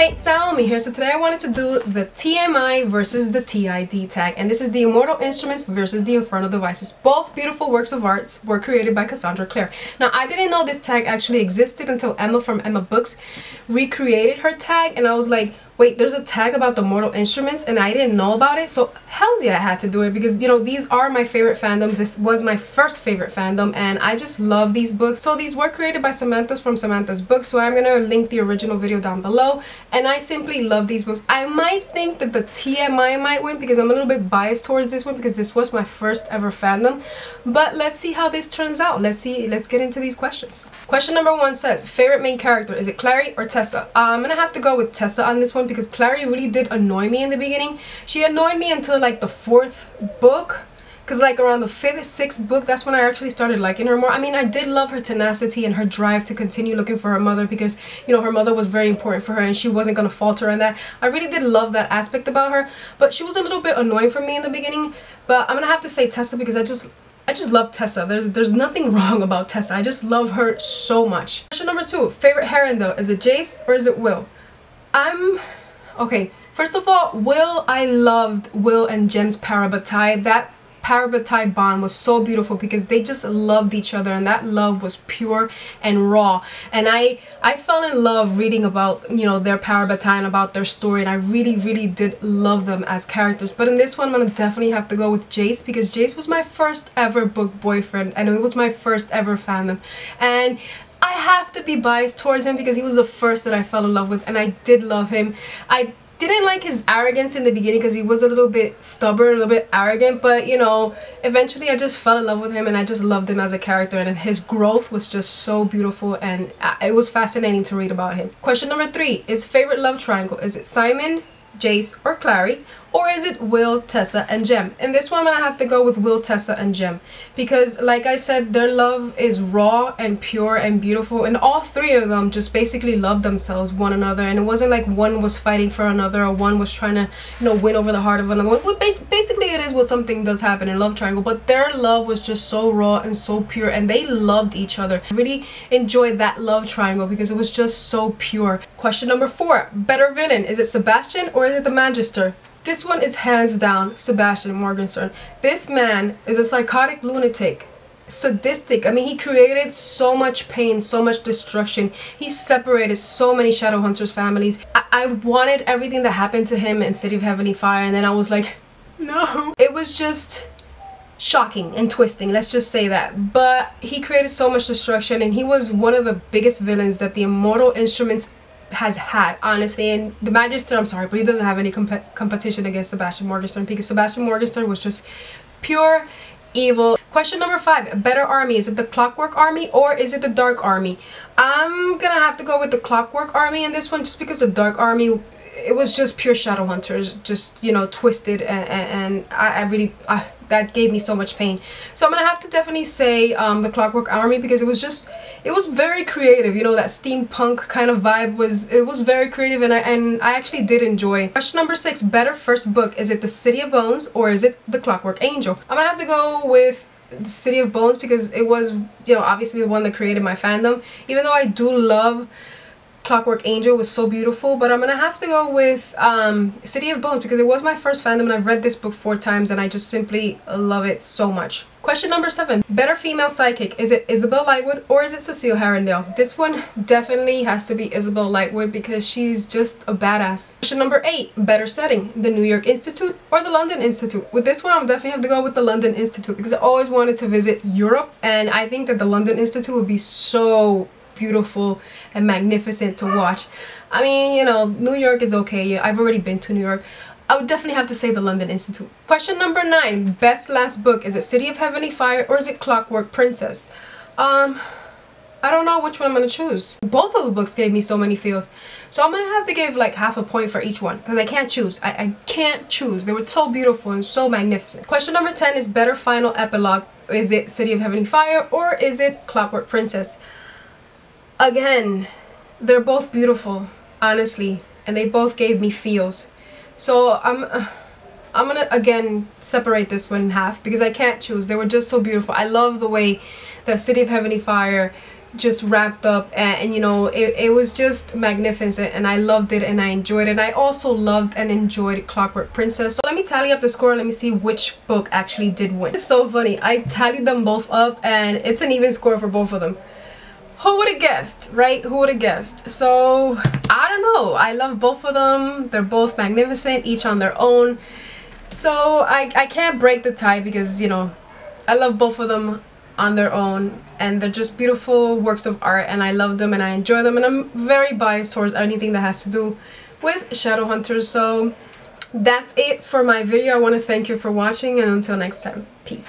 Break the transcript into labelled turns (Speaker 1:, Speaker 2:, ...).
Speaker 1: Hey, Xiomy here. So today I wanted to do the TMI versus the TID tag, and this is the Immortal Instruments versus the Infernal Devices. Both beautiful works of art were created by Cassandra Clare. Now, I didn't know this tag actually existed until Emma from Emma Books recreated her tag, and I was like, wait, there's a tag about the Mortal Instruments and I didn't know about it. So hells yeah, I had to do it because, you know, these are my favorite fandoms. This was my first favorite fandom and I just love these books. So these were created by Samantha's from Samantha's Books, so I'm gonna link the original video down below, and I simply love these books. I might think that the TMI might win because I'm a little bit biased towards this one because this was my first ever fandom, but let's see how this turns out. Let's get into these questions. Question number 1 says, favorite main character, is it Clary or Tessa? I'm gonna have to go with Tessa on this one because Clary really did annoy me in the beginning. She annoyed me until like the 4th book, because like around the 5th, 6th book, that's when I actually started liking her more. I mean, I did love her tenacity and her drive to continue looking for her mother because, you know, her mother was very important for her and she wasn't gonna falter on that. I really did love that aspect about her, but she was a little bit annoying for me in the beginning. But I'm gonna have to say Tessa because I just love Tessa. There's nothing wrong about Tessa. I just love her so much. Question number 2, favorite heroine though, is it Jace or is it Will? Okay, first of all, Will, I loved Will and Jem's Parabatai. That Parabatai bond was so beautiful because they just loved each other and that love was pure and raw. And I fell in love reading about, you know, their Parabatai and about their story, and I really did love them as characters. But in this one, I'm gonna definitely have to go with Jace because Jace was my first ever book boyfriend and it was my first ever fandom. And I have to be biased towards him because he was the first that I fell in love with and I did love him. I didn't like his arrogance in the beginning because he was a little bit stubborn, a little bit arrogant, but you know, eventually I just fell in love with him and I just loved him as a character, and his growth was just so beautiful and it was fascinating to read about him. Question number 3 is favorite love triangle, is it Simon, Jace, or Clary, or is it Will, Tessa, and Jem? In this one, I'm gonna have to go with Will, Tessa, and Jem because, like I said, their love is raw and pure and beautiful, and all 3 of them just basically loved themselves, one another, and it wasn't like one was fighting for another or one was trying to, you know, win over the heart of another one. Well, basically, it is what something does happen in love triangle, but their love was just so raw and so pure, and they loved each other. I really enjoyed that love triangle because it was just so pure. Question number 4, better villain, is it Sebastian or is it the Magister? This one is hands down Sebastian Morgenstern. This man is a psychotic lunatic, sadistic. I mean, he created so much pain, so much destruction. He separated so many Shadowhunters families. I wanted everything that happened to him in City of Heavenly Fire, and then I was like, no. It was just shocking and twisting, let's just say that. But he created so much destruction, and he was one of the biggest villains that the Immortal Instruments has had, honestly. And the Magister, I'm sorry, but he doesn't have any competition against Sebastian Morgenstern because Sebastian Morgenstern was just pure evil. Question number 5, better army, is it the Clockwork Army or is it the Dark Army? I'm gonna have to go with the Clockwork Army in this one just because the Dark Army, it was just pure Shadowhunters, just, you know, twisted, and I really that gave me so much pain. So I'm gonna have to definitely say the Clockwork Army because it was very creative. You know, that steampunk kind of vibe was very creative, and I actually did enjoy. Question number 6, better first book, is it the City of Bones or is it the Clockwork Angel? I'm gonna have to go with the City of Bones because it was, you know, obviously the one that created my fandom, even though I do love Clockwork Angel, was so beautiful, but I'm gonna have to go with City of Bones because it was my first fandom and I've read this book 4 times and I just simply love it so much. Question number 7, better female psychic, is it Isabel Lightwood or is it Cecile Harrendale? This one definitely has to be Isabel Lightwood because she's just a badass. Question number 8, better setting, the New York Institute or the London Institute? With this one, I'm definitely have to go with the London Institute because I always wanted to visit Europe, and I think that the London Institute would be so beautiful and magnificent to watch. I mean, you know, New York is okay. I've already been to New York. I would definitely have to say the London Institute. Question number 9, best last book, is it City of Heavenly Fire or is it Clockwork Princess? I don't know which one I'm gonna choose. Both of the books gave me so many feels, so I'm gonna have to give like half a point for each one because I can't choose. I can't choose. They were so beautiful and so magnificent. Question number 10 is better final epilogue, is it City of Heavenly Fire or is it Clockwork Princess? Again, they're both beautiful, honestly, and they both gave me feels. So I'm gonna again separate this one in half because I can't choose. They were just so beautiful. I love the way that City of Heavenly Fire just wrapped up, and you know, it was just magnificent, and I loved it and I enjoyed it. I also loved and enjoyed Clockwork Princess. So let me tally up the score. Let me see which book actually did win. It's so funny. I tallied them both up and it's an even score for both of them. Who would have guessed, right? Who would have guessed? So I don't know. I love both of them. They're both magnificent, each on their own. So I can't break the tie because, you know, I love both of them on their own, and they're just beautiful works of art, and I love them and I enjoy them, and I'm very biased towards anything that has to do with Shadowhunters. So that's it for my video. I want to thank you for watching, and until next time, peace.